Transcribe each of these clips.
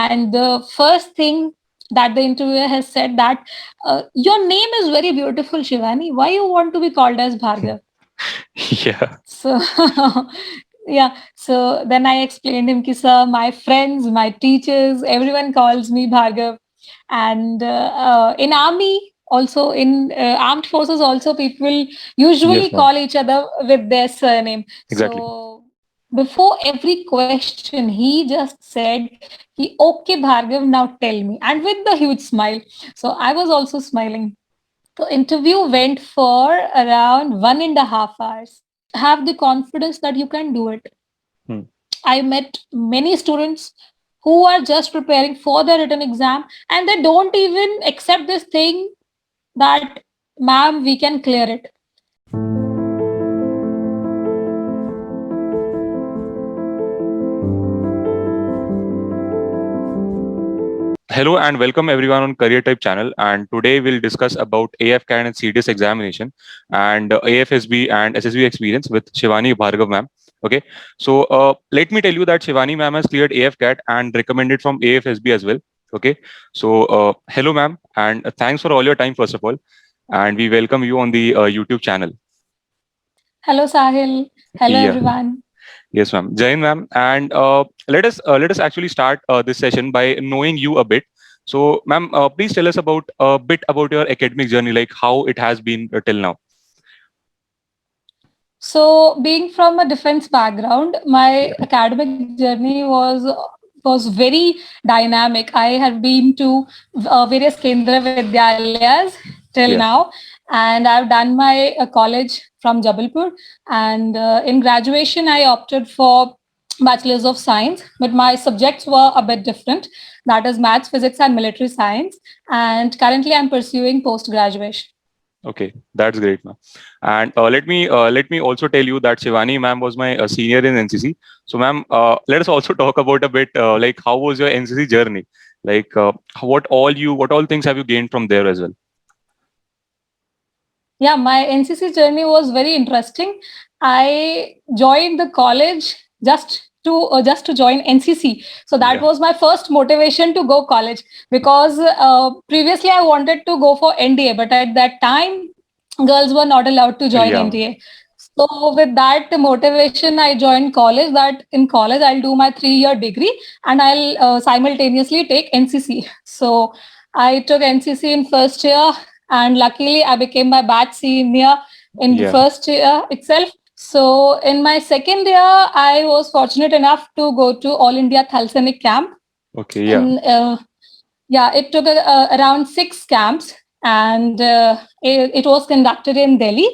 And the first thing that the interviewer has said that your name is very beautiful, Shivani. Why you want to be called as Bhargav? Yeah. So yeah, so then I explained him ki sir, my friends, my teachers, everyone calls me Bhargav. And in army also, in armed forces also, people Yes, usually ma'am. call each other with their surname. Exactly. So before every question, he just said, okay, Bhargav, now tell me. And with the huge smile. So I was also smiling. The interview went for around 1.5 hours. Have the confidence that you can do it. Hmm. I met many students who are just preparing for their written exam and they don't even accept this thing that, ma'am, we can clear it. Hello and welcome everyone on Career Type channel. And today we'll discuss about AFCAT and CDS examination and AFSB and SSB experience with Shivani Bhargav ma'am. Okay, so let me tell you that Shivani ma'am has cleared AFCAT and recommended from AFSB as well. Okay, so hello ma'am, and thanks for all your time first of all, and we welcome you on the YouTube channel. Hello, Sahil. Hello, Yeah. everyone. Yes, ma'am. Jain, ma'am. And let us actually start this session by knowing you a bit. So, ma'am, please tell us about a bit about your academic journey, like how it has been till now. So, being from a defense background, my Yeah. academic journey was very dynamic. I have been to various Kendra Vidyaliyas till now, Yeah. and I've done my college from Jabalpur. And in graduation, I opted for Bachelor's of Science, but my subjects were a bit different. That is maths, physics, and military science. And currently, I'm pursuing post graduation. Okay, that's great, ma'am. And let me also tell you that Shivani ma'am was my senior in NCC. So, ma'am, let us also talk about a bit like how was your NCC journey? Like what all things have you gained from there as well? Yeah, my NCC journey was very interesting. I joined the college just to join NCC. So that Yeah. was my first motivation to go college because previously I wanted to go for NDA, but at that time girls were not allowed to join Yeah. NDA. So with that motivation, I joined college. That in college I'll do my 3 year degree and I'll simultaneously take NCC. So I took NCC in first year, and luckily I became my batch senior in the Yeah. first year itself. So in my second year, I was fortunate enough to go to All India Thalsanic camp. Okay. Yeah. And yeah, it took around 6 camps, and it was conducted in Delhi.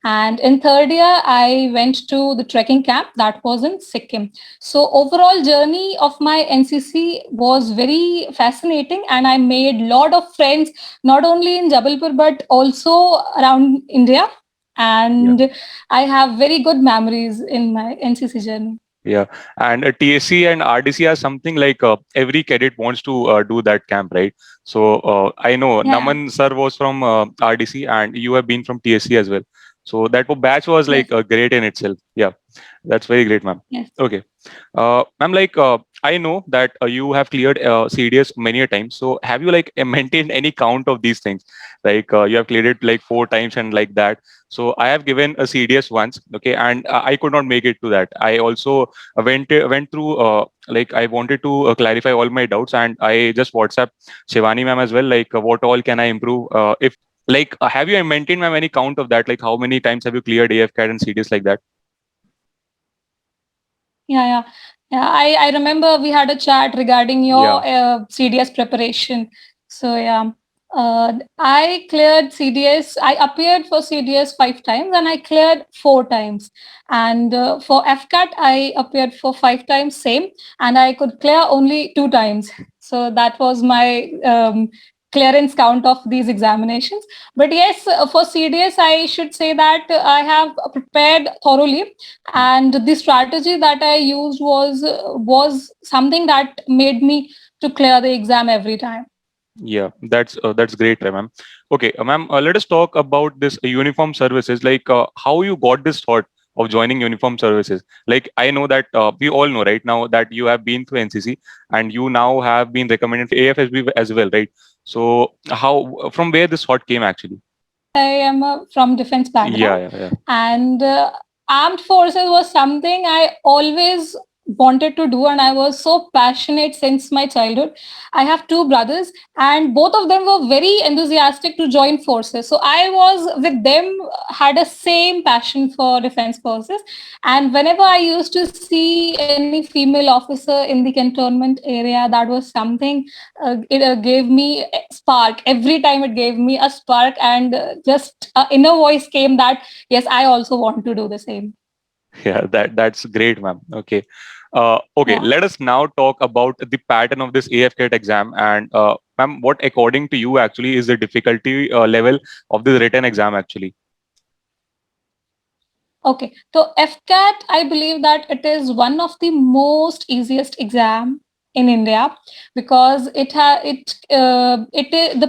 And in third year, I went to the trekking camp that was in Sikkim. So overall journey of my NCC was very fascinating, and I made lot of friends not only in Jabalpur but also around India. Yeah. And I have very good memories in my NCC journey. Yeah, and TSC and RDC are something like every cadet wants to do that camp, right? So I know Yeah. Naman sir was from RDC, and you have been from TSC as well. So that batch was Yes. like great in itself. Yeah, that's very great, ma'am. Yes. Okay, ma'am, like I know that you have cleared CDS many a times. So have you like maintained any count of these things? Like you have cleared it like 4 times and like that. So I have given a CDS once, okay, and I could not make it to that. I also went through like I wanted to clarify all my doubts, and I just WhatsApp Shivani ma'am as well, like what all can I improve if like have you maintained ma'am any count of that, like how many times have you cleared AFCAT and CDS like that? Yeah, yeah. Yeah, I remember we had a chat regarding Yeah. your CDS preparation. So yeah, I cleared CDS. I appeared for CDS 5 times and I cleared 4 times. And for FCAT, I appeared for 5 times, same, and I could clear only 2 times. So that was my clearance count of these examinations. But yes, for CDS, I should say that I have prepared thoroughly, Hmm. and the strategy that I used was something that made me to clear the exam every time. Yeah, that's great, ma'am. Okay, ma'am, let us talk about this uniform services. Like, how you got this thought? of joining uniform services? Like I know that we all know right now that you have been through NCC and you now have been recommended for AFSB as well, right? So how from where this thought came actually? I am from defense Yeah, background, yeah, yeah. and armed forces was something I always wanted to do, and I was so passionate since my childhood. I have two brothers, and both of them were very enthusiastic to join forces. So I was with them, had a same passion for defense forces, and whenever I used to see any female officer in the cantonment area, that was something it gave me a spark. Every time it gave me a spark, and just inner voice came that yes, I also want to do the same. Yeah, that's great, ma'am. Okay. Okay, Yeah. let us now talk about the pattern of this AFCAT exam. And ma'am, what according to you actually is the difficulty level of the written exam actually? Okay, so FCAT, I believe that it is one of the most easiest exam in India, because the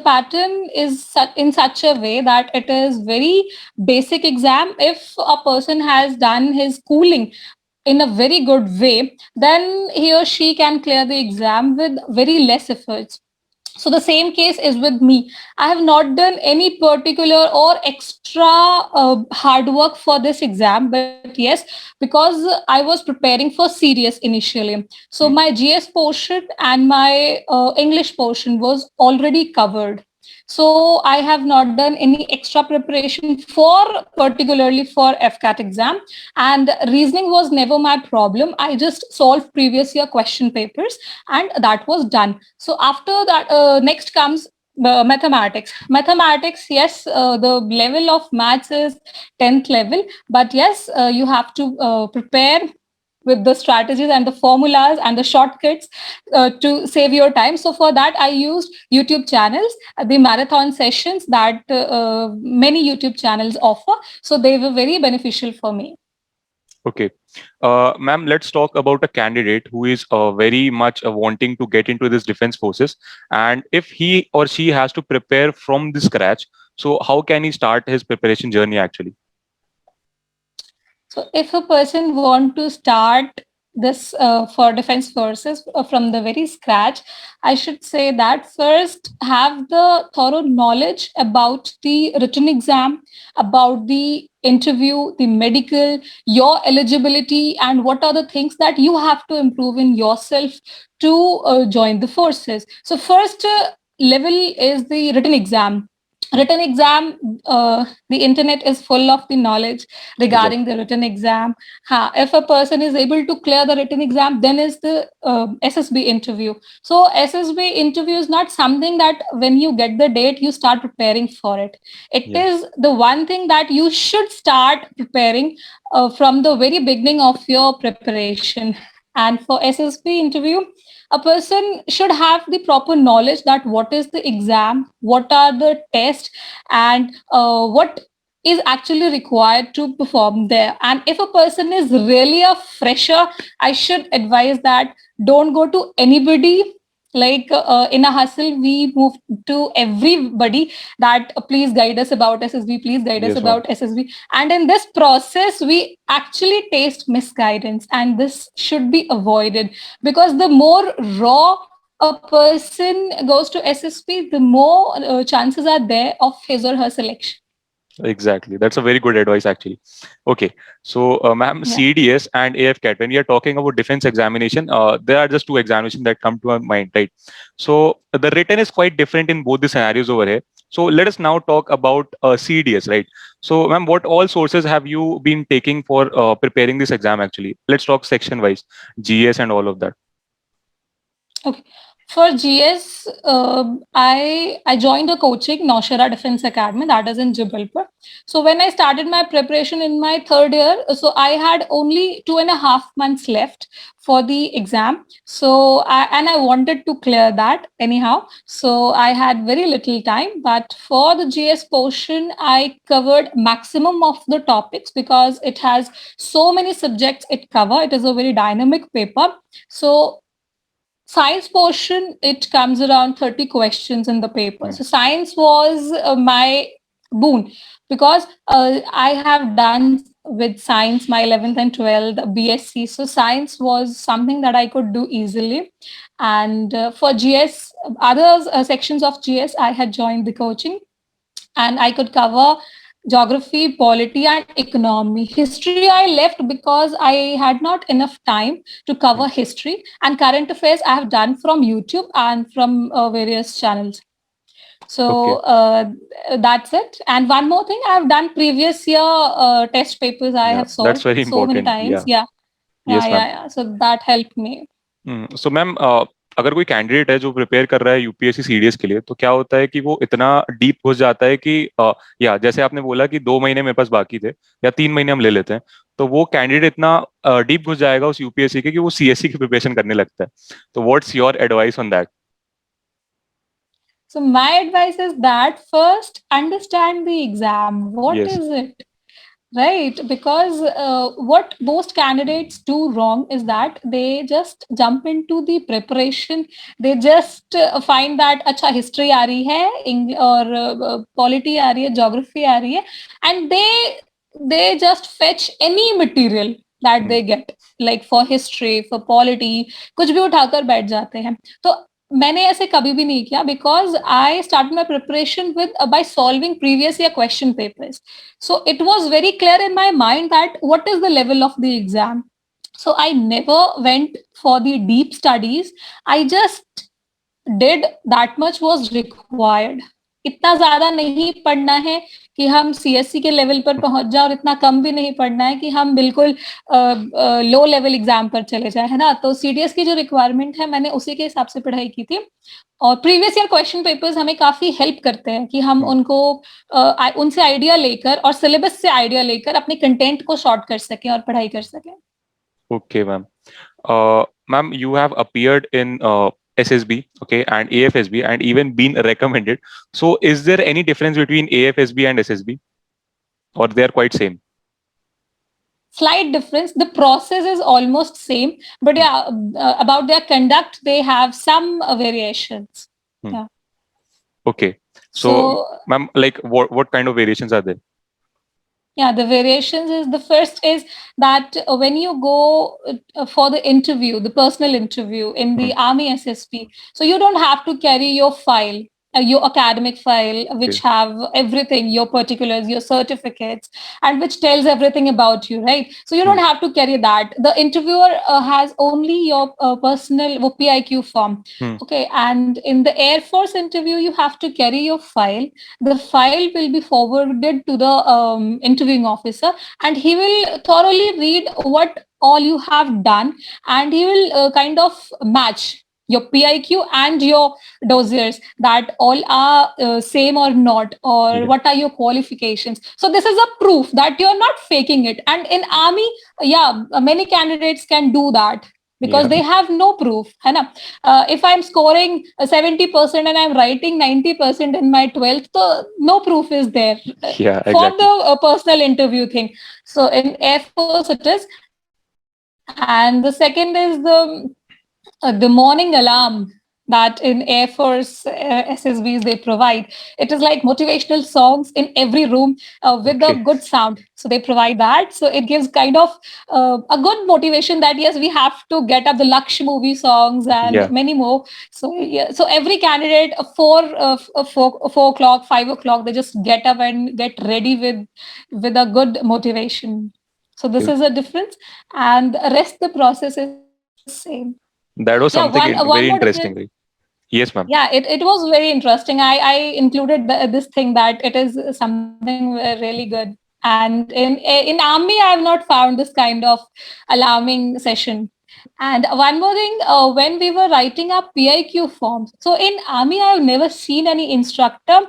pattern is in such a way that it is very basic exam. If a person has done his schooling in a very good way, then he or she can clear the exam with very less efforts. So the same case is with me. I have not done any particular or extra hard work for this exam, but yes, because I was preparing for serious initially. So Hmm. my GS portion and my English portion was already covered. So I have not done any extra preparation for particularly for FCAT exam, and reasoning was never my problem. I just solved previous year question papers, and that was done. So after that, next comes mathematics. Mathematics, yes, the level of maths is 10th level, but yes, you have to prepare with the strategies and the formulas and the shortcuts to save your time. So for that, I used YouTube channels, the marathon sessions that many YouTube channels offer. So they were very beneficial for me. Okay. Ma'am, let's talk about a candidate who is very much wanting to get into this defense forces. And if he or she has to prepare from the scratch, so how can he start his preparation journey actually? So, if a person want to start this for defense forces from the very scratch, I should say that first have the thorough knowledge about the written exam, about the interview, the medical, your eligibility, and what are the things that you have to improve in yourself to join the forces. So, first level is the written exam. Written exam, the internet is full of the knowledge regarding Exactly. the written exam. If a person is able to clear the written exam, then is the SSB interview. So SSB interview is not something that when you get the date, you start preparing for it. It Yeah. is the one thing that you should start preparing from the very beginning of your preparation. And for SSB interview, a person should have the proper knowledge that what is the exam, what are the tests, and what is actually required to perform there. And if a person is really a fresher, I should advise that don't go to anybody. Like in a hustle, we move to everybody that please guide us about SSB, please guide us Yes, ma'am. about SSB. And in this process, we actually taste misguidance, and this should be avoided, because the more raw a person goes to SSP, the more chances are there of his or her selection. Exactly. That's a very good advice, actually. Okay. So, ma'am, Yeah. CDS and AFCAT, when we are talking about defense examination, there are just two examinations that come to our mind, right? So, the written is quite different in both the scenarios over here. So, let us now talk about CDS, right? So, ma'am, what all sources have you been taking for preparing this exam, actually? Let's talk section wise, GS and all of that. Okay. For GS, I joined a coaching, Naushera Defense Academy, that is in Jabalpur. So when I started my preparation in my third year, so I had only 2.5 months left for the exam. So I wanted to clear that anyhow. So I had very little time. But for the GS portion, I covered maximum of the topics because it has so many subjects it cover. It is a very dynamic paper. So science portion, it comes around 30 questions in the paper. Hmm. So science was my boon, because I have done with science, my 11th and 12th BSc. So science was something that I could do easily. And for GS, other sections of GS, I had joined the coaching, and I could cover geography, polity, and economy. History I left because I had not enough time to cover Hmm. history, and current affairs I have done from YouTube and from various channels. So Okay. that's it. And one more thing, I have done previous year test papers. I Yeah, have that's solved very so many important. times. Yeah. Yeah, yeah, Yes, yeah, ma'am. yeah. So that helped me. So ma'am, अगर कोई candidate है जो prepare कर रहा है UPSC CDS के लिए, तो क्या होता है कि वो इतना डीप घुस जाता है कि या जैसे आपने बोला कि 2 महीने मेरे पास बाकी थे या 3 महीने हम ले लेते हैं, तो वो कैंडिडेट इतना डीप घुस जाएगा उस यूपीएससी के कि वो सीएससी की प्रिपरेशन करने लगता है. तो what's your advice on that? So my advice is that first understand the exam. What yes. is it? Right, because what most candidates do wrong is that they just jump into the preparation. They just find that अच्छा history आ रही है, or polity आ रही है, geography आ रही है, and they just fetch any material that they get, like for history, for polity, कुछ भी उठाकर बैठ जाते हैं. तो मैंने ऐसे कभी भी नहीं किया, because I started my preparation with by solving previous year question papers. So it was very clear in my mind that what is the level of the exam. So I never went for the deep studies. I just did that much was required. इतना ज्यादा नहीं पढ़ना है कि हम CSC के level पर पहुंच जाए, और इतना कम भी नहीं पढ़ना है कि हम बिल्कुल लो लेवल एग्जाम पर चले जाए, है ना. तो सीडीएस की जो रिक्वायरमेंट है, मैंने उसी के हिसाब से पढ़ाई की थी. और प्रीवियस ईयर क्वेश्चन पेपर्स हमें काफी हेल्प करते हैं कि हम उनको उनसे आइडिया लेकर और सिलेबस से आइडिया लेकर अपने कंटेंट को शॉर्ट कर सकें और पढ़ाई कर सकें. Okay, ma'am. Ma'am, you have appeared in SSB, okay, and AFSB, and even been recommended. So, is there any difference between AFSB and SSB, or they are quite same? Slight difference. The process is almost same, but Hmm. yeah, about their conduct, they have some variations. Hmm. Yeah. Okay. So, So ma'am, like what kind of variations are there? yeah, the variations is, the first is that when you go for the interview, the personal interview in Hmm. the Army SSP, so you don't have to carry your file, your academic file, which Okay. have everything, your particulars, your certificates, and which tells everything about you, right? So you Hmm. don't have to carry that. The interviewer has only your personal PIQ form. Hmm. Okay, and in the Air Force interview, you have to carry your file. The file will be forwarded to the interviewing officer, and he will thoroughly read what all you have done, and he will kind of match your PIQ and your dossiers, that all are same or not, or Yeah. what are your qualifications. So this is a proof that you're not faking it. And in army, yeah, many candidates can do that because Yeah. they have no proof, है ना. If I'm scoring 70% and I'm writing 90% in my 12th, so no proof is there Yeah. for Exactly. the personal interview thing. So in Air Force it is. And the second is the morning alarm that in Air Force SSBs they provide. It is like motivational songs in every room with a good Okay. sound. So they provide that. So it gives kind of a good motivation that yes, we have to get up the Laksh movie songs and Yeah. many more. So yeah, so every candidate 4 o'clock, 5 o'clock, they just get up and get ready with a good motivation. So this Okay. is a difference, and the rest the process is same. Yeah, That was one something more difference. very interesting, right? Yes, ma'am. Yeah, it was very interesting. I included this thing that it is something really good. And in army, I have not found this kind of alarming session. And one more thing, when we were writing up PIQ forms, so in army, I have never seen any instructor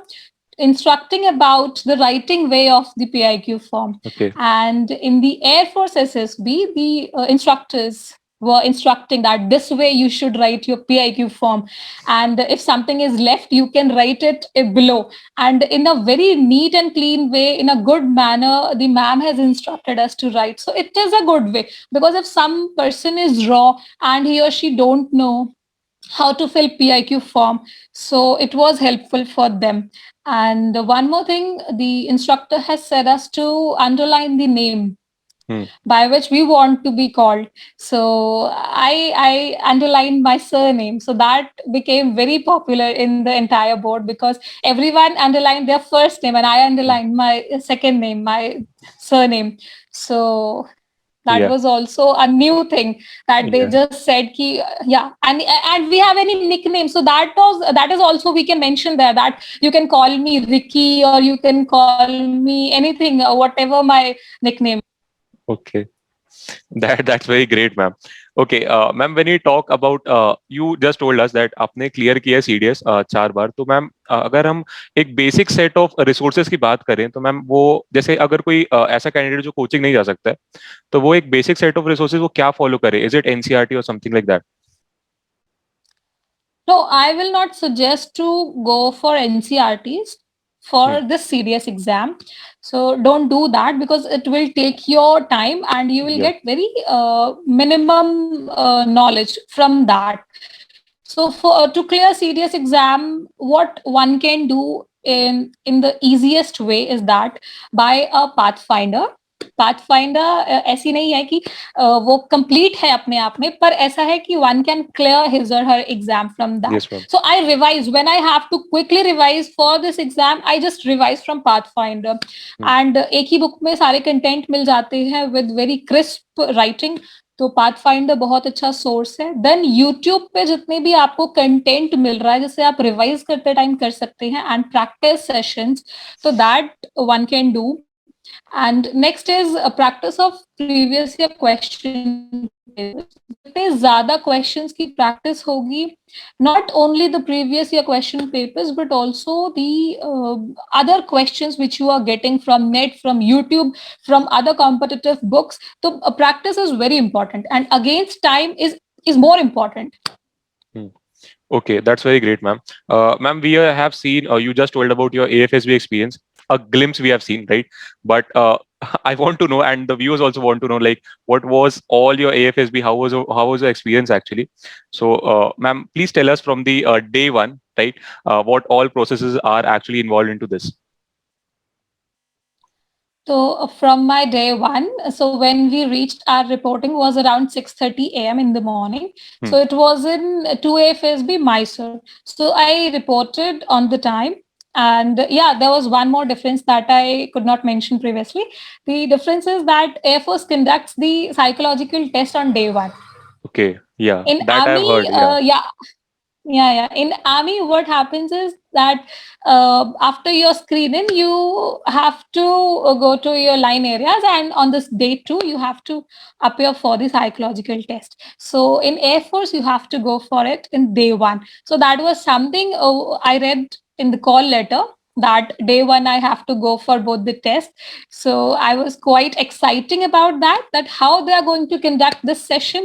instructing about the writing way of the PIQ form. Okay. And in the Air Force SSB, the instructors were instructing that this way you should write your PIQ form. And if something is left, you can write it below. And in a very neat and clean way, in a good manner, the ma'am has instructed us to write. So it is a good way, because if some person is raw and he or she don't know how to fill PIQ form, so it was helpful for them. And one more thing, the instructor has said us to underline the name. Hmm. by which we want to be called. So I underlined my surname. So that became very popular in the entire board because everyone underlined their first name and I Hmm. underlined my second name, my surname. So that Yeah. was also a new thing that they Yeah. just said ki, yeah, and we have any nickname, so that is also we can mention there that you can call me Ricky or you can call me anything, whatever my nickname. Okay. That's very great, ma'am. Okay, ma'am, when you talk about you just told us that आपने clear किया CDS 4 बार, तो ma'am अगर हम एक basic set of resources की बात करें तो मैम वो जैसे अगर कोई ऐसा कैंडिडेट जो कोचिंग नहीं जा सकता है तो वो एक बेसिक सेट ऑफ रिसोर्सेज वो क्या फॉलो करे? इज इट एनसीईआरटी और something like that? No, I will not suggest to go for NCRTs for this CDS exam. So don't do that because it will take your time and you will Yeah. get very minimum knowledge from that. So for to clear CDS exam, what one can do in the easiest way is that buy a Pathfinder. Pathfinder ऐसी नहीं है कि वो complete है अपने आप में पर ऐसा है कि वन कैन क्लियर हिज और her exam from that Yes, ma'am. So I revise when I have to quickly revise for this exam I just revise from Pathfinder Hmm. And एक ही बुक में सारे कंटेंट मिल जाते हैं with very crisp writing तो Pathfinder बहुत अच्छा सोर्स है देन यूट्यूब पे जितने भी आपको कंटेंट मिल रहा है जिसे आप रिवाइज करते टाइम कर सकते हैं एंड प्रैक्टिस सेशंस तो that one can do and next is a practice of previous year question papers. जितने ज्यादा questions की practice होगी, not only the previous year question papers, but also the other questions which you are getting from net, from YouTube, from other competitive books. So practice is very important, and against time is more important. Hmm. Okay, that's very great, ma'am. Ma'am, we have seen, you just told about your AFSB experience. A glimpse we have seen, right? But I want to know, and the viewers also want to know, like, what was all your AFSB? How was your experience actually? So, ma'am, please tell us from the day one, right? What all processes are actually involved into this? So from my day one, so when we reached, our reporting was around 6:30 a.m. in the morning. Hmm. So it was in 2 AFSB Mysore. So I reported on the time. And yeah, there was one more difference that I could not mention previously. The difference is that Air Force conducts the psychological test on day one. Okay, yeah, In that I've Army, heard. Yeah, yeah. In Army, what happens is that after your screening, you have to go to your line areas, and on this day two, you have to appear for the psychological test. So in Air Force, you have to go for it in day one. So that was something I read in the call letter that day one I have to go for both the tests. So I was quite exciting about that. That how they are going to conduct this session,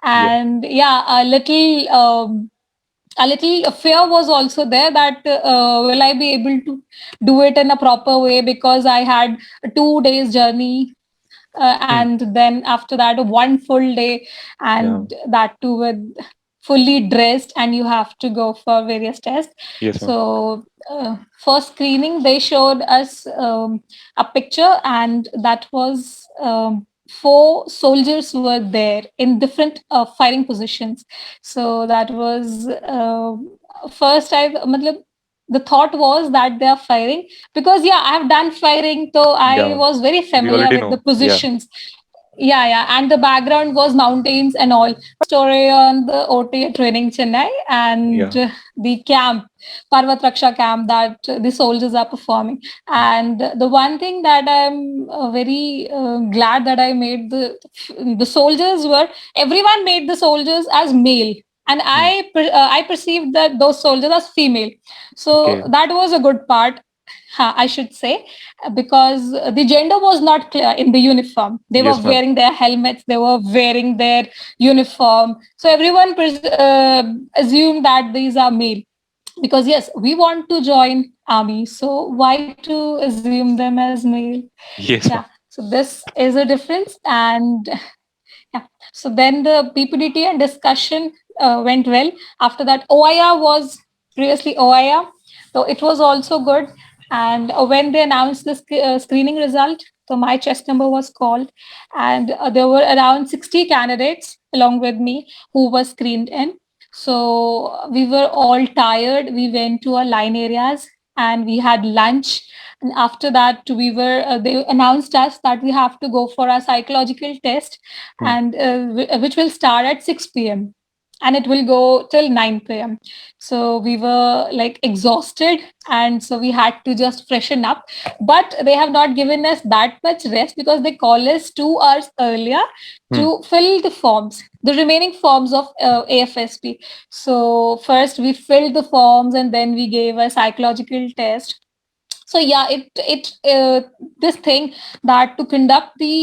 yeah, and yeah, a little fear was also there that will I be able to do it in a proper way because I had a 2 days journey hmm. and then after that one full day Yeah, and that too with fully dressed and you have to go for various tests. yes, ma'am. So for screening they showed us a picture and that was 4 soldiers were there in different firing positions. So that was first I matlab, the thought was that they are firing because yeah I have done firing so I Yeah, was very we familiar already with the know. Yeah, positions. Yeah, and the background was mountains and all. Story on the OTA training Chennai and yeah, the camp, Parvat Raksha camp that the soldiers are performing. And the one thing that I'm very glad that I made the soldiers were everyone made the soldiers as male, and hmm. I perceived that those soldiers as female. So Okay, that was a good part. I should say, because the gender was not clear in the uniform. They were yes, ma'am. wearing their helmets, they were wearing their uniform. So everyone assumed that these are male. Because yes, we want to join army. So why to assume them as male? Yeah. Yes, ma'am. So this is a difference. And yeah. So then the PPDT and discussion went well. After that, OIR was previously OIR. So it was also good. And when they announced the screening result, So my chest number was called, and there were around 60 candidates along with me who were screened in. So we were all tired. We went to our line areas and we had lunch. And after that, they announced us that we have to go for our psychological test, Hmm. and which will start at 6 p.m. and it will go till 9 p.m. So we were like exhausted, and so we had to just freshen up. But they have not given us that much rest because they call us 2 hours earlier Hmm. to fill the forms, the remaining forms of AFSP. So first we filled the forms and then we gave a psychological test. So yeah, it this thing that to conduct the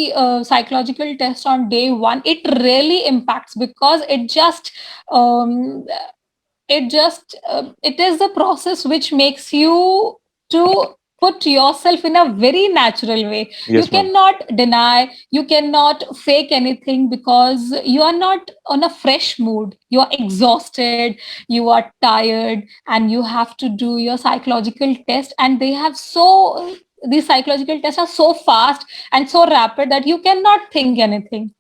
psychological test on day one, it really impacts because um, it is the process which makes you to put yourself in a very natural way. You Yes, ma'am. cannot deny, you cannot fake anything because you are not on a fresh mood, you are exhausted, you are tired, and you have to do your psychological test. And these psychological tests are so fast and so rapid that you cannot think anything.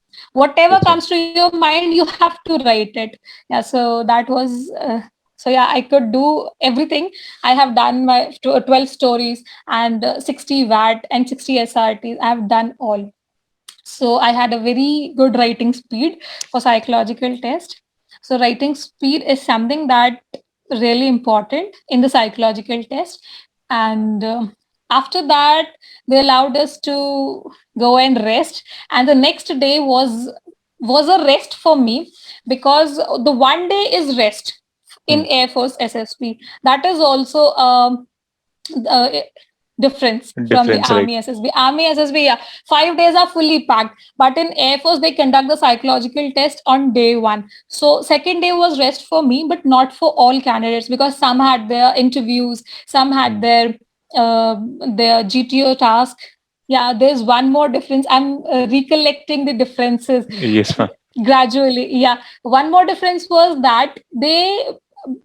Whatever Yes, ma'am. comes to your mind, you have to write it. Yeah, so that was so yeah, I could do everything. I have done my 12 stories and 60 VAT and 60 SRTs. I have done all. So I had a very good writing speed for psychological test. So writing speed is something that really important in the psychological test. And after that, they allowed us to go and rest. And the next day was a rest for me because the one day is rest Hmm. in Air Force SSB. That is also uh, difference from the Difference, right? Army SSB. Army SSB, yeah, 5 days are fully packed. But in Air Force, they conduct the psychological test on day one. So second day was rest for me, but not for all candidates because some had their interviews, some had Hmm. their GTO task. Yeah, there's one more difference. I'm recollecting the differences Yes, ma'am. gradually. Yeah, one more difference was that they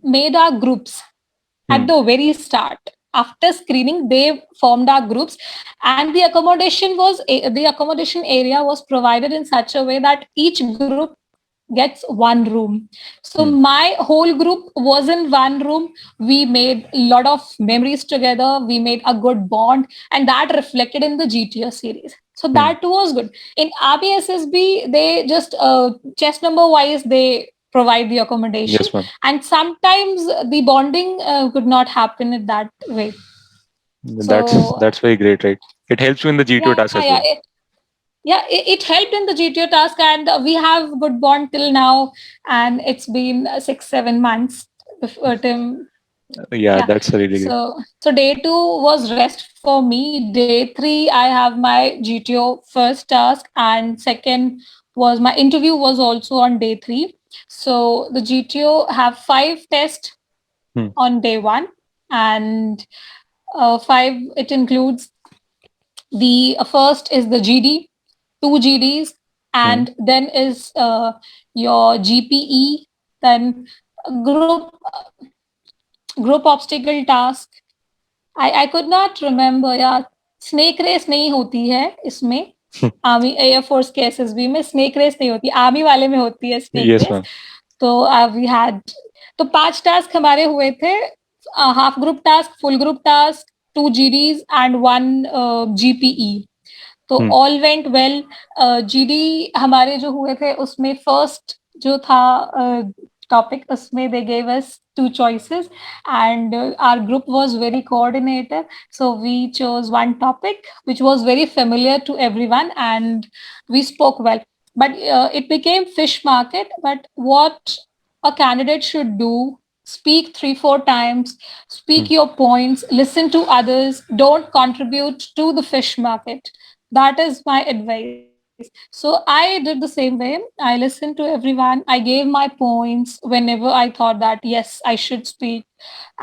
made our groups Hmm. at the very start. After screening, they formed our groups, and the accommodation area was provided in such a way that each group gets one room. So Hmm. my whole group was in one room. We made a lot of memories together, we made a good bond, and that reflected in the GTO series. So Hmm. that was good. In RBSSB, they just chest number wise they provide the accommodation, Yes, ma'am. and sometimes the bonding could not happen in that way. That's So that's very great, right? It helps you in the GTO yeah, task as well. it helped in the GTO task, and we have good bond till now, and it's been 6 7 months before Tim. Yeah, Yeah. that's really great. So day two was rest for me. Day three, I have my GTO first task, and second was my interview was also on day three. So the GTO have 5 tests Hmm. on day one, and five, it includes the first is the GD, two GDs, Hmm. and then is your GPE, then group obstacle task. I could not remember यार. Snake race नहीं होती है इसमें, army air force के SSB में snake race नहीं होती, army वाले में होती है स्नेक Yes, रेस. ma'am. तो वी हैड, तो 5 टास्क हमारे हुए थे. Half group task, full group task, 2 GDs and 1 GPE. तो Hmm. All went well. GD हमारे जो हुए थे उसमें फर्स्ट जो था टॉपिक, उसमें they gave us 2 choices, and our group was very coordinated, so we chose one topic which was very familiar to everyone, and we spoke well. But it became fish market. But what a candidate should do: speak 3 4 times, Hmm. speak your points, listen to others, don't contribute to the fish market. That is my advice. So I did the same way. I listened to everyone. I gave my points whenever I thought that, yes, I should speak.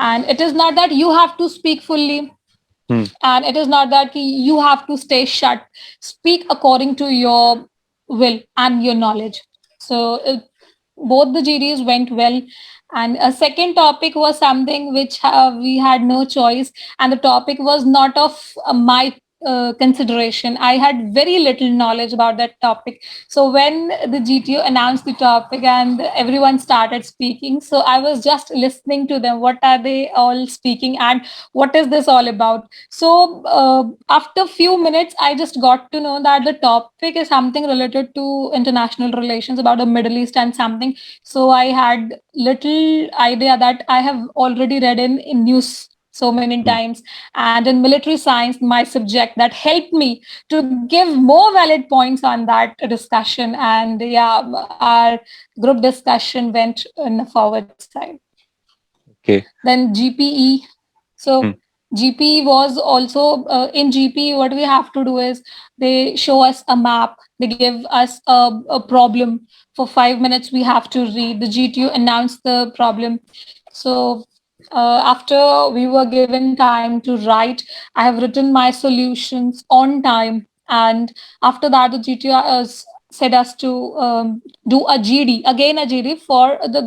And it is not that you have to speak fully, Hmm. and it is not that you have to stay shut. Speak according to your will and your knowledge. So both the GDs went well. And a second topic was something which we had no choice, and the topic was not of my consideration. I had very little knowledge about that topic. So when the GTO announced the topic and everyone started speaking, so I was just listening to them. What are they all speaking, and what is this all about? So after a few minutes, I just got to know that the topic is something related to international relations about the Middle East and something. So I had little idea that I have already read in news so many mm, times, and in military science, my subject, that helped me to give more valid points on that discussion. And yeah, our group discussion went in a forward side. okay. Then GPE. So Mm, GPE was also in GPE. What we have to do is they show us a map. They give us a problem for 5 minutes. We have to read. The GTU announced the problem. So after we were given time to write, I have written my solutions on time. And after that, the GTU said us to do a GD, again a GD for the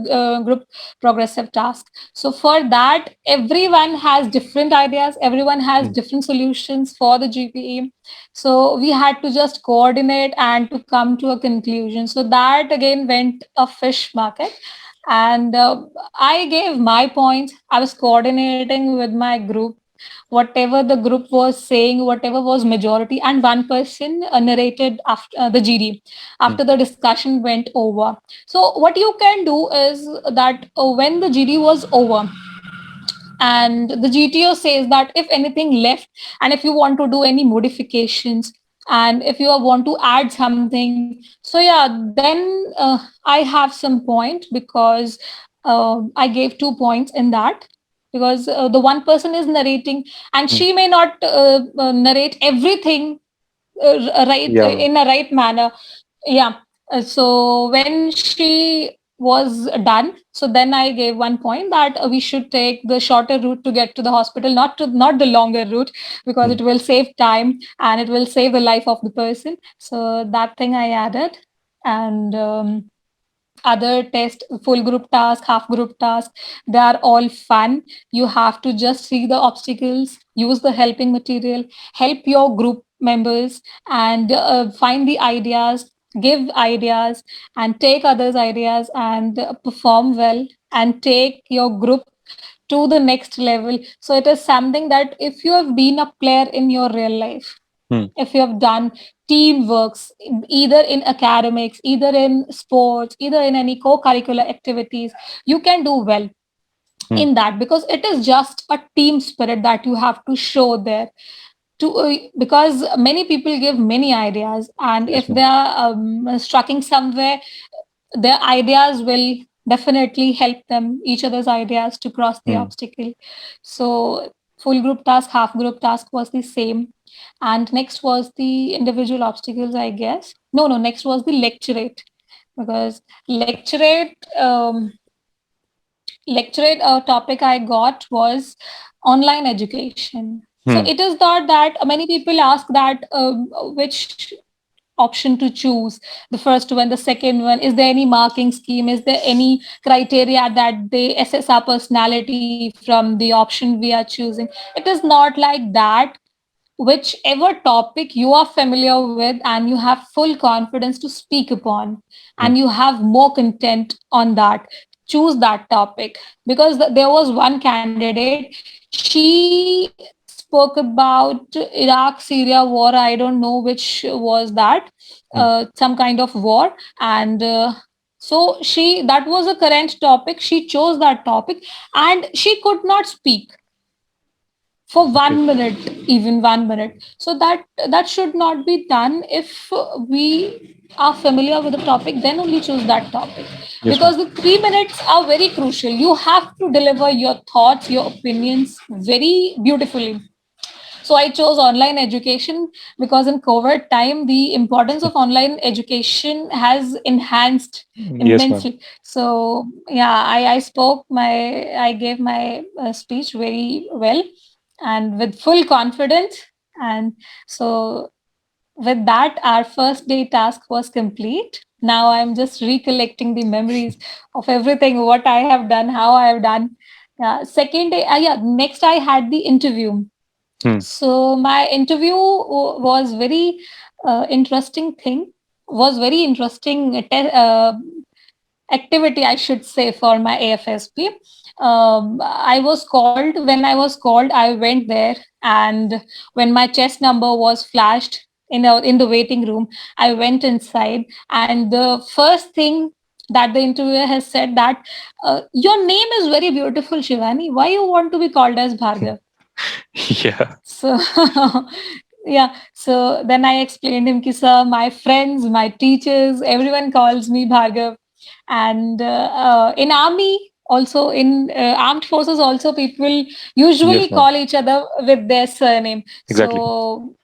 group progressive task. So for that, everyone has different ideas, everyone has mm, different solutions for the GPE. So we had to just coordinate and to come to a conclusion. So that again went a fish market. And I gave my points. I was coordinating with my group, whatever the group was saying, whatever was majority, and one person narrated after the GD mm, after the discussion went over. So what you can do is that when the GD was over, and the GTO says that if anything left, and if you want to do any modifications, and if you want to add something, so yeah, then I have some point, because I gave 2 points in that, because the one person is narrating, and mm. she may not narrate everything right Yeah. in a right manner. Yeah. So when she was done, so then I gave 1 point that we should take the shorter route to get to the hospital, not the longer route, because Mm, it will save time and it will save the life of the person. So that thing I added. And other test, full group task, half group task, they are all fun. You have to just see the obstacles, use the helping material, help your group members, and find the ideas, give ideas, and take others ideas, and perform well, and take your group to the next level. So it is something that if you have been a player in your real life, mm, if you have done teamworks, either in academics, either in sports, either in any co-curricular activities, you can do well mm. in that, because it is just a team spirit that you have to show there to because many people give many ideas, and if Yes, they ma'am. are striking somewhere, their ideas will definitely help them, each other's ideas, to cross the Mm, obstacle. So full group task, half group task was the same. And next was the individual obstacles, I guess. No, next was the lecturate, because lecturate topic I got was online education. So mm, it is thought that many people ask that which option to choose, the first one, the second one, is there any marking scheme, is there any criteria that they assess our personality from the option we are choosing? It is not like that. Whichever topic you are familiar with and you have full confidence to speak upon, mm. and you have more content on that, choose that topic. Because there was one candidate, she spoke about Iraq Syria war, I don't know which was that, Mm, some kind of war. And so she, that was a current topic, she chose that topic, and she could not speak for okay. 1 minute, even 1 minute. So that should not be done. If we are familiar with the topic, then only choose that topic, Yes, ma'am. because the 3 minutes are very crucial. You have to deliver your thoughts, your opinions very beautifully. So I chose online education, because in COVID time, the importance of online education has enhanced Yes, ma'am. immensely. So yeah, I gave my speech very well and with full confidence. And so with that, our first day task was complete. Now I'm just recollecting the memories of everything, what I have done, how I have done. Second day, yeah, next I had the interview. Hmm. So my interview was very interesting thing, was very interesting activity, I should say, for my AFSP. I was called. When I was called, I went there, and when my chest number was flashed in the waiting room, I went inside, and the first thing that the interviewer has said that your name is very beautiful, Shivani. Why you want to be called as Bhargav? Yeah. So yeah, so then I explained him ki sir, my friends, my teachers, everyone calls me Bhargav. And in army also, in armed forces also, people Yes, usually ma'am. call each other with their surname. Exactly. So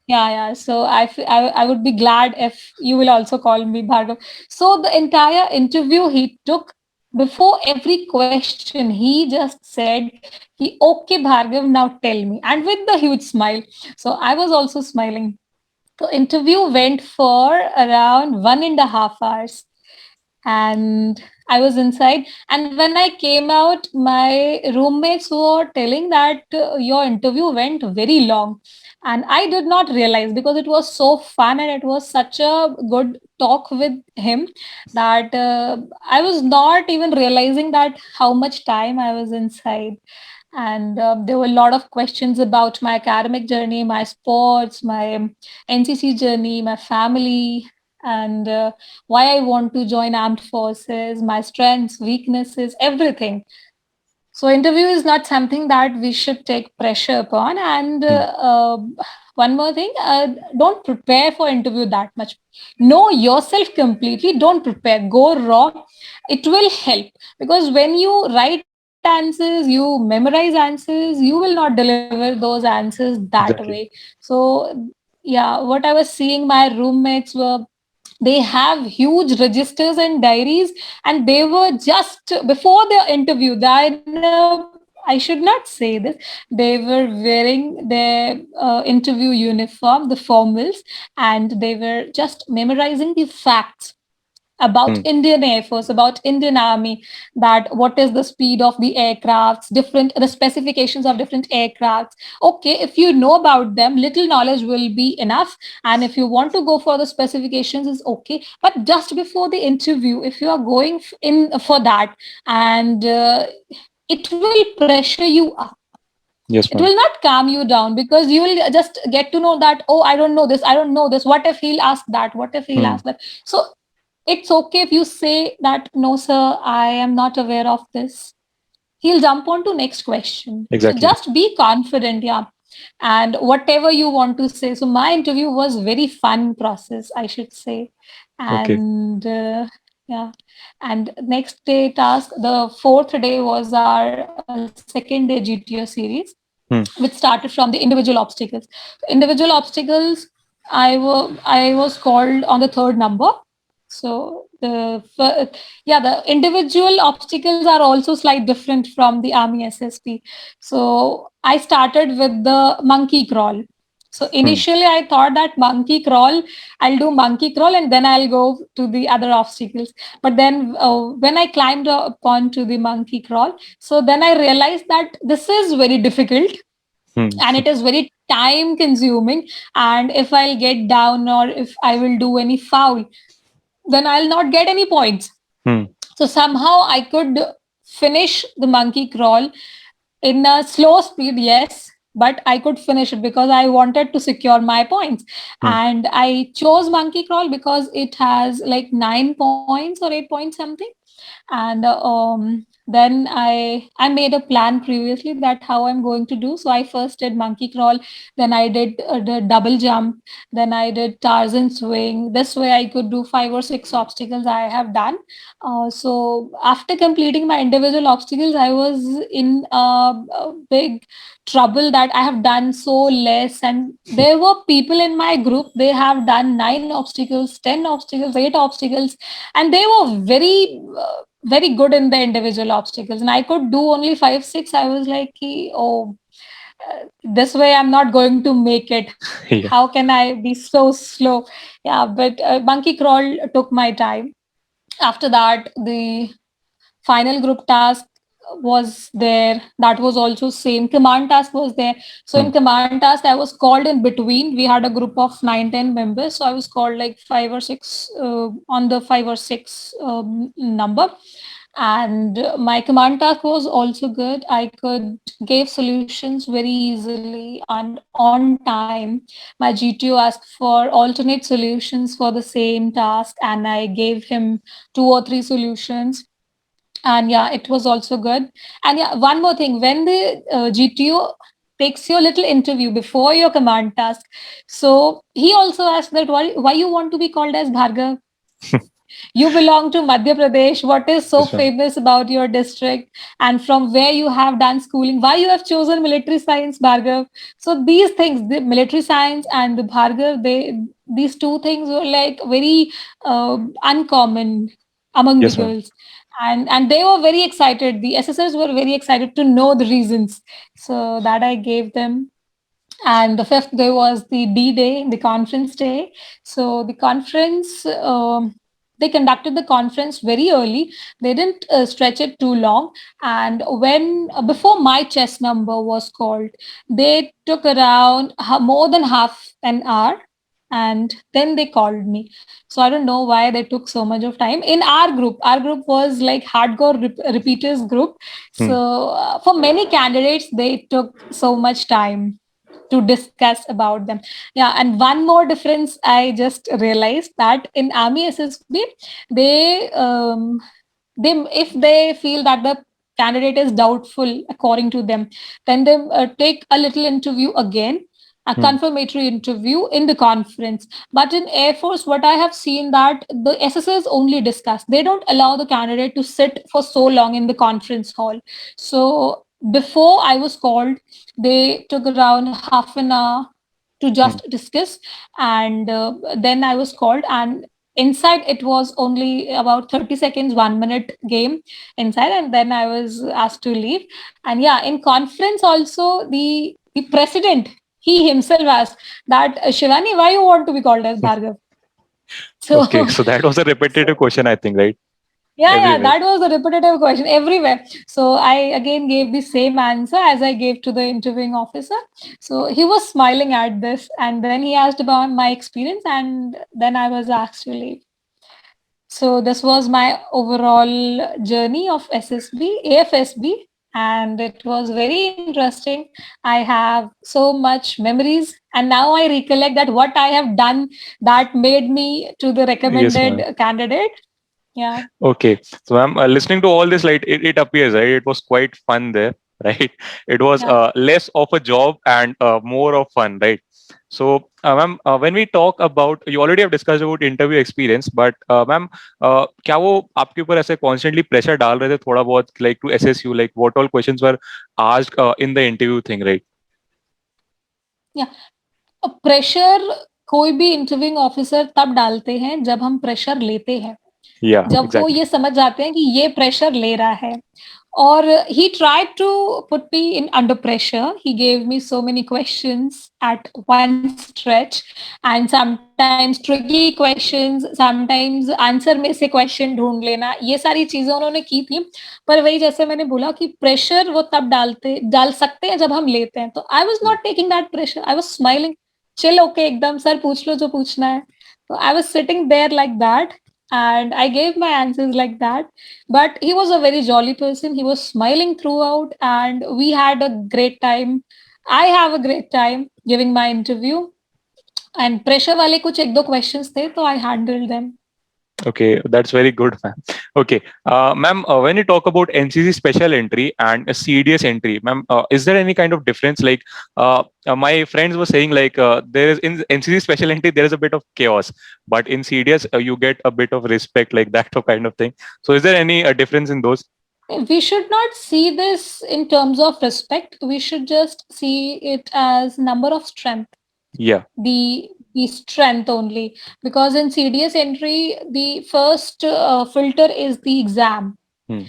yeah. So I would be glad if you will also call me Bhargav. So the entire interview he took, before every question, he just said, "He okay, Bhargav, now tell me," and with the huge smile. So I was also smiling. The interview went for around 1.5 hours, and I was inside. And when I came out, my roommates were telling that your interview went very long. And I did not realize, because it was so fun and it was such a good talk with him, that I was not even realizing that how much time I was inside. And there were a lot of questions about my academic journey, my sports, my NCC journey, my family, and why I want to join armed forces, my strengths, weaknesses, everything. So interview is not something that we should take pressure upon. And Hmm. one more thing, don't prepare for interview that much. Know yourself completely. Don't prepare. Go raw. It will help, because when you write answers, you memorize answers, you will not deliver those answers that way. Exactly. So yeah, what I was seeing, my roommates were, they have huge registers and diaries, and they were just before the interview, I should not say this, they were wearing their interview uniform, the formals, and they were just memorizing the facts about Hmm. Indian Air Force, about Indian Army, that what is the speed of the aircrafts, different the specifications of different aircrafts. Okay, if you know about them, little knowledge will be enough. And if you want to go for the specifications, is okay. But just before the interview, if you are going in for that, and it will pressure you up, it Yes, will ma'am. not calm you down, because you will just get to know that, oh, I don't know this, I don't know this, what if he'll ask that, what if he'll Hmm. ask that. So it's okay if you say that, no, sir, I am not aware of this. He'll jump on to next question. So Exactly. just be confident, yeah. And whatever you want to say. So my interview was very fun process, I should say. Okay. And yeah. And next day task, the fourth day was our second day GTO series, which Hmm. started from the individual obstacles. Individual obstacles, I was called on the third number. So yeah, the individual obstacles are also slightly different from the Army SSP. So I started with the monkey crawl. So Hmm. initially I thought that monkey crawl, I'll do monkey crawl and then I'll go to the other obstacles. But then when I climbed upon to the monkey crawl, so then I realized that this is very difficult Hmm. and it is very time consuming. And if I'll get down or if I will do any foul, then I'll not get any points. Hmm. So somehow I could finish the monkey crawl in a slow speed, yes, but I could finish it because I wanted to secure my points. Hmm. And I chose monkey crawl because it has like 9 points or 8 points something. And then I made a plan previously that how I'm going to do. So I first did monkey crawl, then I did the double jump, then I did Tarzan swing. This way I could do 5 or 6 obstacles I have done. So after completing my individual obstacles, I was in a big trouble that I have done so less. And there were people in my group, they have done 9 obstacles, 10 obstacles, 8 obstacles, and they were very good in the individual obstacles. And I could do only 5, 6. I was like, oh, this way I'm not going to make it. Yeah. How can I be so slow? Yeah, but monkey crawl took my time. After that, the final group task was there. That was also same. Command task was there. So Hmm. in command task, I was called in between. We had a group of 9, 10 members. So I was called like 5 or 6 on the 5 or 6 number. And my command task was also good. I could give solutions very easily and on time. My GTO asked for alternate solutions for the same task, and I gave him 2 or 3 solutions. And yeah, it was also good. And yeah, one more thing, when the GTO takes your little interview before your command task, so he also asked that why you want to be called as Bhargav. You belong to Madhya Pradesh. What is so Yes, ma'am. famous about your district, and from where you have done schooling? Why you have chosen military science, Bhargav? So these things, the military science and the Bhargav, these two things were like very uncommon among the Yes, ma'am. girls. And they were very excited. The SSS were very excited to know the reasons. So that I gave them. And the fifth day was the D day, the conference day. So the conference, they conducted the conference very early. They didn't stretch it too long. And when before my chess number was called, they took around more than half an hour. And then they called me. So I don't know why they took so much of time. In our group was like hardcore repeaters group. Hmm. So for many candidates, they took so much time to discuss about them. Yeah, and one more difference I just realized that in Army SSB, they they if they feel that the candidate is doubtful according to them, then they take a little interview again, a Hmm. confirmatory interview in the conference. But in Air Force, what I have seen that the SSS only discuss. They don't allow the candidate to sit for so long in the conference hall. So before I was called, they took around half an hour to just Hmm. discuss, and then I was called, and inside it was only about 30 seconds, 1 minute game inside, and then I was asked to leave. And yeah, in conference also, the president, he himself asked that, Shivani, why you want to be called as Bhargav? Okay, So so that was a repetitive question, I think, right? yeah, Everywhere. that was a repetitive question everywhere. So I again gave the same answer as I gave to the interviewing officer. So he was smiling at this, and then he asked about my experience, and then I was asked to leave. So this was my overall journey of SSB, AFSB, and it was very interesting. I have so much memories, and now I recollect that what I have done that made me to the Yes, recommended ma'am. candidate. Yeah. Okay, so I'm listening to all this. Like it appears, right? It was quite fun there, right? It was Yeah. less of a job and more of fun, right? So, ma'am, when we talk about, you already have discussed about interview experience, but ma'am, क्या वो आपके ऊपर ऐसे constantly pressure डाल रहे थे थोड़ा बहुत, like to assess you, like what all questions were asked in the interview thing, right? Yeah. Pressure कोई भी इंटरव्यूइंग ऑफिसर तब डालते हैं जब हम प्रेशर लेते हैं, Yeah, जब वो exactly. ये समझ जाते हैं कि ये प्रेशर ले रहा है. Or he tried to put me in under pressure. He gave me so many questions at one stretch, and sometimes tricky questions, sometimes answer में से क्वेश्चन ढूंढ लेना, ये सारी चीजें उन्होंने की थी. पर वही जैसे मैंने बोला कि प्रेशर वो तब डाल सकते हैं जब हम लेते हैं. तो I was Hmm. Not taking that pressure, I was smiling. Chill, okay, एकदम सर पूछ लो जो पूछना है. तो I was sitting there like that, and I gave my answers like that. But he was a very jolly person. He was smiling throughout, and we had a great time. I have a great time giving my interview. And pressure वाले कुछ एक दो questions थे, तो I handled them. Okay, that's very good, ma'am. Okay, ma'am, when you talk about NCC special entry and a CDS entry, ma'am, is there any kind of difference? Like, my friends were saying, like, there is in NCC special entry there is a bit of chaos, but in CDS you get a bit of respect, like that kind of thing. So, is there any difference in those? We should not see this in terms of respect. We should just see it as number of strength. Yeah. The strength only, because in CDS entry the first filter is the exam. Hmm.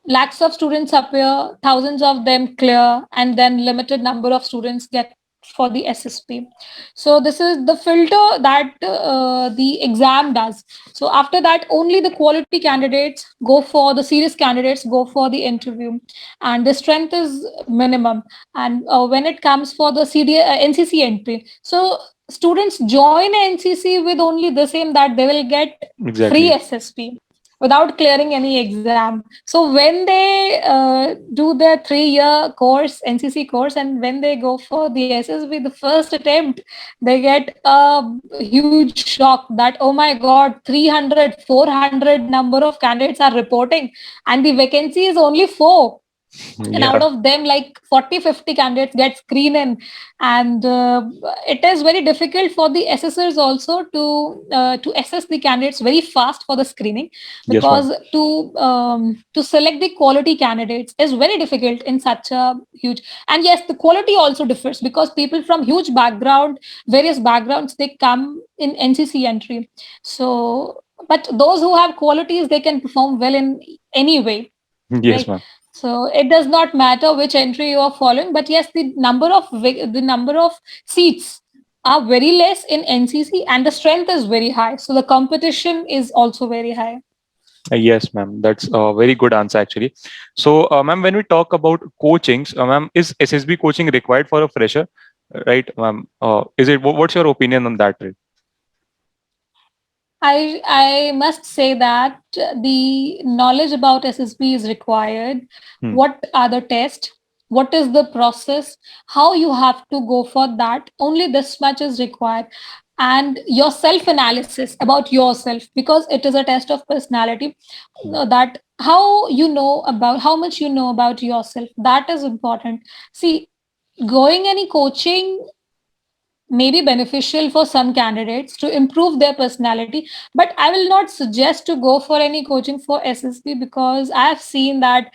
Lakhs of students appear, thousands of them clear, and then limited number of students get for the SSP. So this is the filter that the exam does. So after that, only the quality candidates go for the serious candidates go for the interview, and the strength is minimum. And when it comes for the NCC entry, so students join NCC with only the same that they will get free Exactly. SSP without clearing any exam. So when they do their 3 year course, NCC course, and when they go for the SSB, the first attempt, they get a huge shock that, oh my God, 300, 400 number of candidates are reporting, and the vacancy is only four, and out Yeah. of them like 40-50 candidates get screened in. And it is very difficult for the assessors also to assess the candidates very fast for the screening, Yes, ma'am. because to select the quality candidates is very difficult in such a huge. And yes, the quality also differs because people from huge background, various backgrounds, they come in NCC entry. So but those who have qualities, they can perform well in any way, Yes, right? ma'am. So it does not matter which entry you are following, but yes, the number of seats are very less in NCC, and the strength is very high, so the competition is also very high. Yes, ma'am. That's a very good answer, actually. So, ma'am, when we talk about coachings, ma'am, is SSB coaching required for a fresher? Right, ma'am. Is it? What's your opinion on that? Right? I must say that the knowledge about SSB is required. Hmm. What are the tests? What is the process? How you have to go for that? Only this much is required. And your self analysis about yourself, because it is a test of personality. Hmm. That how you know about how much you know about yourself. That is important. See, going any coaching may be beneficial for some candidates to improve their personality, but I will not suggest to go for any coaching for SSB, because I have seen that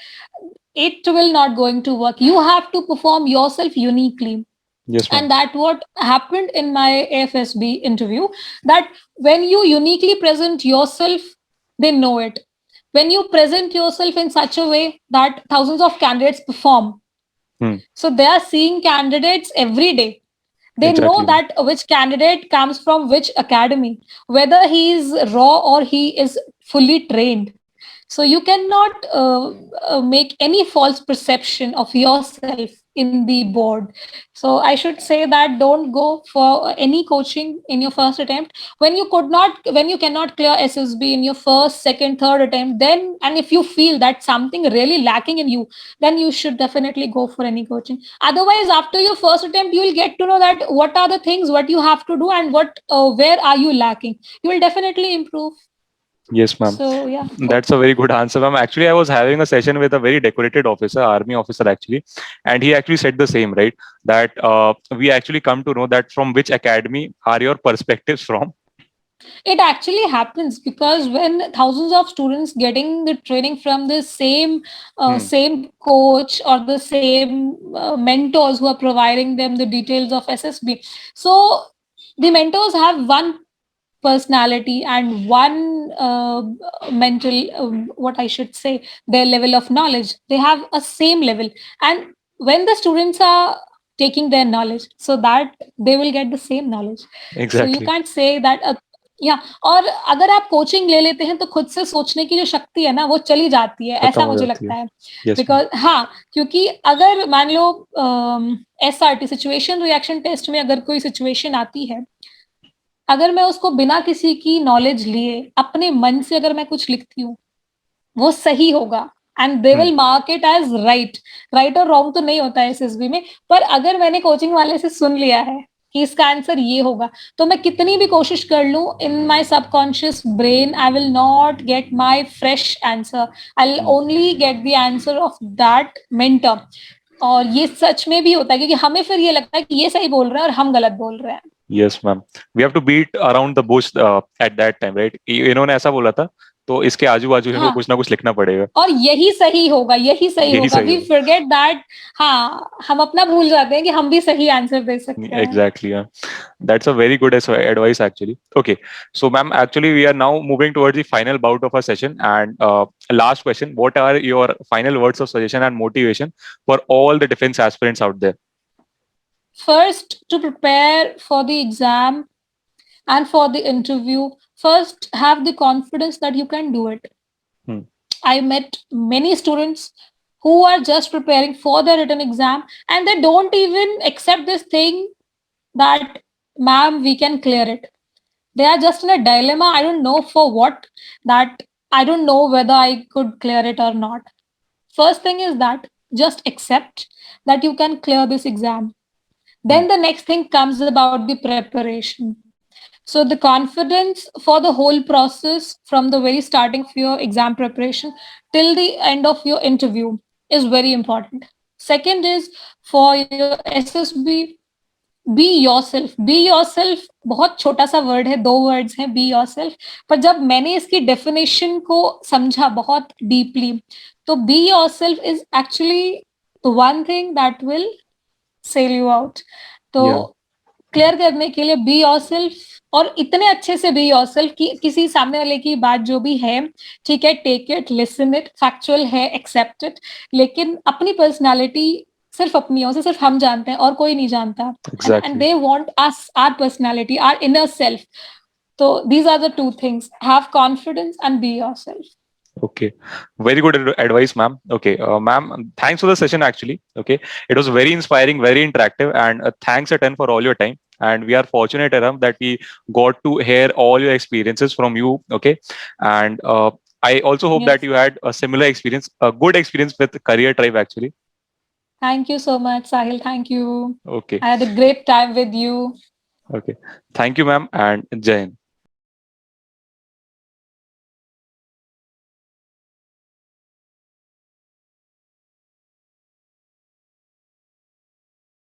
it will not going to work. You have to perform yourself uniquely, Yes, ma'am. and that what happened in my AFSB interview, that when you uniquely present yourself, they know it. When you present yourself in such a way that thousands of candidates perform, Hmm. so they are seeing candidates every day, they know Exactly, ma'am. that which candidate comes from which academy, whether he is raw or he is fully trained. So you cannot make any false perception of yourself in the board. So I should say that don't go for any coaching in your first attempt. When you cannot clear SSB in your first, second, third attempt, then, and if you feel that something really lacking in you, then you should definitely go for any coaching. Otherwise, after your first attempt, you will get to know that what are the things what you have to do, and what where are you lacking. You will definitely improve. Yes, ma'am. So yeah. That's a very good answer, ma'am. Actually, I was having a session with a very decorated officer, army officer, actually, and he actually said the same, right? That we actually come to know that from which academy are your perspectives from. It actually happens because when thousands of students getting the training from the Hmm. same coach or the same mentors who are providing them the details of SSB, so the mentors have one personality and one mental, what I should say, their level of knowledge. They have a same level, and when the students are taking their knowledge, so that they will get the same knowledge. So you Exactly. can't say that या और अगर आप coaching ले लेते हैं तो खुद से सोचने की जो शक्ति है ना वो चली जाती है, खत्म ऐसा हो मुझे जाती लगता है. है. Yes, ma'am. बिकॉज हाँ, क्योंकि अगर मान लो SRT सिचुएशन रिएक्शन टेस्ट में अगर कोई सिचुएशन आती है, अगर मैं उसको बिना किसी की नॉलेज लिए अपने मन से अगर मैं कुछ लिखती हूँ, वो सही होगा, and they Hmm. Will mark it as right. Right और रॉन्ग तो नहीं होता है SSB में, पर अगर मैंने कोचिंग वाले से सुन लिया है कि इसका आंसर ये होगा, तो मैं कितनी भी कोशिश कर लूं, in my subconscious brain I will not gate my fresh answer. I will Hmm. Only get the answer of that mentor. और ये सच में भी होता है, क्योंकि हमें फिर ये लगता है कि ये सही बोल रहे हैं और हम गलत बोल रहे हैं. Yes, ma'am. We have to beat around the bush at that time, right? इन्होंने ऐसा बोला था, तो इसके आजू बाजू इनको हाँ, कुछ ना कुछ लिखना पड़ेगा. और यही सही होगा, यही सही यही होगा. सही वी होगा. Forget that. हाँ, हम अपना भूल जाते हैं कि हम भी सही आंसर दे सकते हैं. Exactly. Yeah. That's a very good advice, actually. Okay. So, ma'am, actually, we are now moving towards the final bout of our session. And last question: what are your final words of suggestion and motivation for all the defense aspirants out there? First, to prepare for the exam and for the interview, first have the confidence that you can do it. Hmm. I met many students who are just preparing for their written exam and they don't even accept this thing that, ma'am, we can clear it. They are just in a dilemma. I don't know for what, that I don't know whether I could clear it or not. First thing is that just accept that you can clear this exam. Hmm. Then the next thing comes about the preparation. So the confidence for the whole process from the very starting of your exam preparation till the end of your interview is very important. Second is for your SSB, be yourself बहुत छोटा सा word है, 2 words हैं, be yourself. पर जब मैंने इसकी definition को समझा बहुत डीपली, तो be yourself is actually the one thing that will sell you out. तो Yeah. क्लियर करने के लिए बी योरसेल्फ, और इतने अच्छे से बी योरसेल्फ कि किसी सामने वाले की बात जो भी है, ठीक है, take it, listen it, factual है, एक्सेप्ट इट, लेकिन अपनी पर्सनालिटी सिर्फ अपनी है, उसे सिर्फ हम जानते हैं और कोई नहीं जानता, है ना. And Exactly. They want us, our personality, our inner self. तो these are the two things, have confidence and be yourself. Okay, very good advice, ma'am. Okay, ma'am, thanks for the session. Actually, okay, it was very inspiring, very interactive, and thanks a ton for all your time. And we are fortunate enough that we got to hear all your experiences from you. Okay, and I also hope that Yes. you had a similar experience, a good experience with Career Tribe. Actually, Thank you so much, Sahil. Thank you. okay, I had a great time with you. okay. Thank you, ma'am, and Jai Hind.